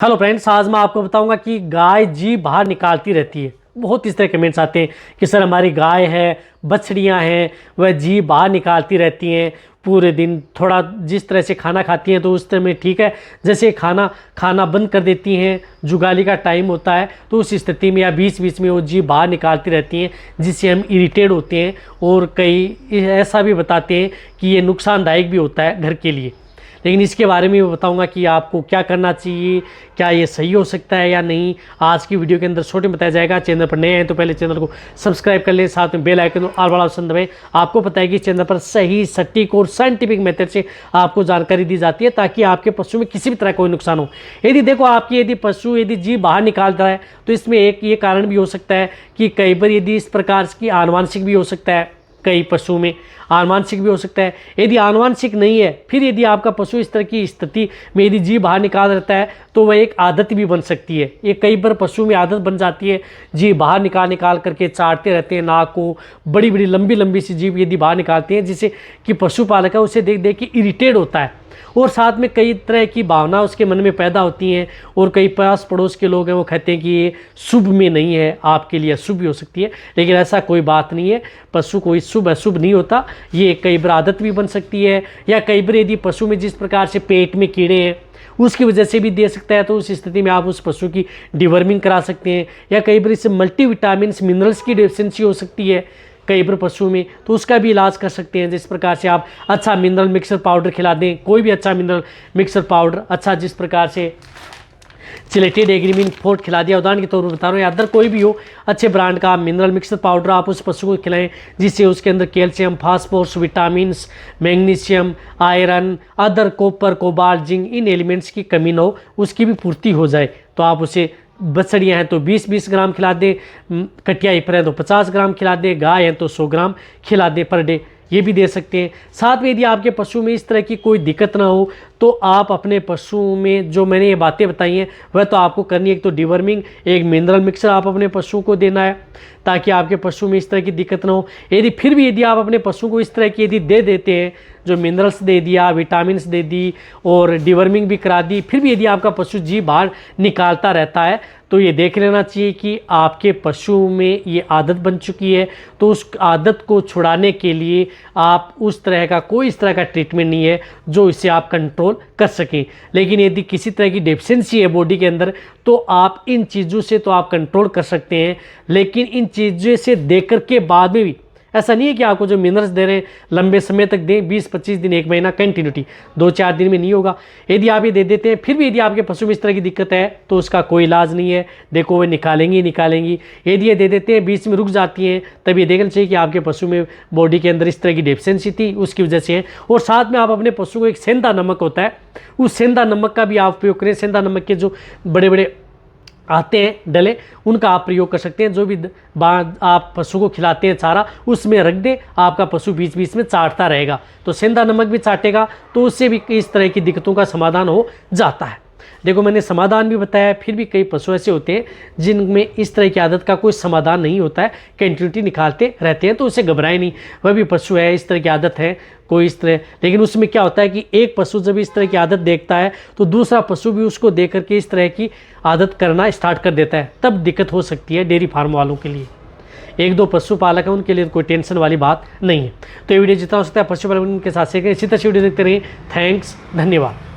Hello friends, आज मैं आपको बताऊंगा कि गाय जीभ बाहर निकालती रहती है। बहुत इस तरह कमेंट्स आते हैं कि सर हमारी गाय है, बछड़ियां हैं, वह जीभ बाहर निकालती रहती हैं पूरे दिन। थोड़ा जिस तरह से खाना खाती हैं तो उस तरह में ठीक है, जैसे खाना बंद कर देती हैं, जुगाली का टाइम होता है तो उस स्थिति में या बीच बीच में वो जीभ बाहर निकालती रहती हैं, जिससे हम इरिटेट होते हैं। और कई ऐसा भी बताते हैं कि ये नुकसानदायक भी होता है घर के लिए। लेकिन इसके बारे में मैं बताऊंगा कि आपको क्या करना चाहिए, क्या ये सही हो सकता है या नहीं। आज की वीडियो के अंदर शॉर्ट में बताया जाएगा। चैनल पर नए हैं तो पहले चैनल को सब्सक्राइब कर लें, साथ में बेल आइकन ऑल वाला ऑप्शन दबाएं। आपको पता है कि चैनल पर सही, सटीक और साइंटिफिक मेथड से आपको जानकारी दी जाती है ताकि आपके पशु में किसी भी तरह कोई नुकसान हो। यदि पशु जीभ बाहर निकालता है तो इसमें एक ये कारण भी हो सकता है कि कई बार यदि इस प्रकार की आनुवांशिक भी हो सकता है, कई पशु में आनुवांशिक भी हो सकता है। यदि आनुवांशिक नहीं है, फिर यदि आपका पशु इस तरह की स्थिति में यदि जीभ बाहर निकाल रहता है तो वह एक आदत भी बन सकती है। ये कई बार पशु में आदत बन जाती है, जीभ बाहर निकाल करके चाटते रहते हैं नाक को, बड़ी बड़ी लंबी लंबी सी जीभ यदि बाहर निकालते हैं, जिससे कि पशुपालक है उसे देख देख के इरिटेट होता है और साथ में कई तरह की भावना उसके मन में पैदा होती हैं। और कई पास पड़ोस के लोग हैं वो कहते हैं कि ये शुभ में नहीं है, आपके लिए अशुभ भी हो सकती है। लेकिन ऐसा कोई बात नहीं है, पशु कोई शुभ अशुभ नहीं होता। ये कई बार आदत भी बन सकती है, या कई बार यदि पशु में जिस प्रकार से पेट में कीड़े हैं उसकी वजह से भी दे सकता है, तो उस स्थिति में आप उस पशु की डिवर्मिंग करा सकते हैं। या कई बार इससे मल्टीविटामिन मिनरल्स की डेफिशिएंसी हो सकती है कई बार पशु में, तो उसका भी इलाज कर सकते हैं। जिस प्रकार से आप अच्छा मिनरल मिक्सर पाउडर खिला दें, कोई भी अच्छा मिनरल मिक्सर पाउडर अच्छा, जिस प्रकार से चिलेटेड एग्रीमिन फोर्ट खिला दिया, उदाहरण के तौर पर बता रहा हूँ, या अदर कोई भी हो अच्छे ब्रांड का मिनरल मिक्सर पाउडर आप उस पशु को खिलाएं, जिससे उसके अंदर calcium, phosphorus, vitamins, magnesium, iron, other copper, cobalt, zinc, इन एलिमेंट्स की कमी न हो, उसकी भी पूर्ति हो जाए। तो आप उसे बछड़ियाँ हैं तो 20-20 ग्राम खिला दें, कटियाई पर हैं तो 50 ग्राम खिला दें, गाय हैं तो 100 ग्राम खिला दें पर डे, ये भी दे सकते हैं। साथ में यदि आपके पशु में इस तरह की कोई दिक्कत ना हो तो आप अपने पशु में जो मैंने ये बातें बताई हैं वह तो आपको करनी है। एक तो डिवर्मिंग, एक मिनरल मिक्सर आप अपने पशु को देना है ताकि आपके पशु में इस तरह की दिक्कत ना हो। यदि आप अपने पशु को इस तरह की यदि दे देते हैं, जो मिनरल्स दे दिया, विटामिन्स दे दी और डिवर्मिंग भी करा दी, फिर भी यदि आपका पशु जीभ बाहर निकालता रहता है तो ये देख लेना चाहिए कि आपके पशु में ये आदत बन चुकी है। तो उस आदत को छुड़ाने के लिए आप उस तरह का कोई इस तरह का ट्रीटमेंट नहीं है जो इससे आप कंट्रोल कर सकें। लेकिन यदि किसी तरह की डेफिशिएंसी है बॉडी के अंदर तो आप इन चीज़ों से तो आप कंट्रोल कर सकते हैं। लेकिन इन चीज़ों से देकर के बाद में भी ऐसा नहीं है कि आपको जो मिनरल्स दे रहे हैं लंबे समय तक दें, 20-25 दिन, 1 महीना कंटिन्यूटी, 2-4 दिन में नहीं होगा। यदि आप ये दे देते हैं फिर भी यदि आपके पशु में इस तरह की दिक्कत है तो उसका कोई इलाज नहीं है। देखो वे निकालेंगी। यदि ये दे देते हैं बीच में रुक जाती हैं, तब ये देखना चाहिए कि आपके पशु में बॉडी के अंदर इस तरह की डेफिशिएंसी थी, उसकी वजह से है। और साथ में आप अपने पशु को एक सेंधा नमक होता है, उस सेंधा नमक का भी आप उपयोग करें। सेंधा नमक के जो बड़े बड़े आते हैं डले, उनका आप प्रयोग कर सकते हैं। जो भी आप पशु को खिलाते हैं चारा उसमें रख दें, आपका पशु बीच बीच में चाटता रहेगा तो सेंधा नमक भी चाटेगा, तो उससे भी इस तरह की दिक्कतों का समाधान हो जाता है। देखो मैंने समाधान भी बताया, फिर भी कई पशु ऐसे होते हैं जिनमें इस तरह की आदत का कोई समाधान नहीं होता है, कंटिन्यूटी निकालते रहते हैं, तो उसे घबराए नहीं। वह भी पशु है, इस तरह की आदत है कोई इस तरह। लेकिन उसमें क्या होता है कि एक पशु जब इस तरह की आदत देखता है तो दूसरा पशु भी उसको देख करके इस तरह की आदत करना स्टार्ट कर देता है, तब दिक्कत हो सकती है डेयरी फार्म वालों के लिए। 1-2 पशुपालक हैं उनके लिए कोई टेंशन वाली बात नहीं है। तो ये वीडियो जितना हो सकता है पशुपालन के साथ शेयर करें। इसी तरह से वीडियो देखते रहिए। थैंक्स, धन्यवाद।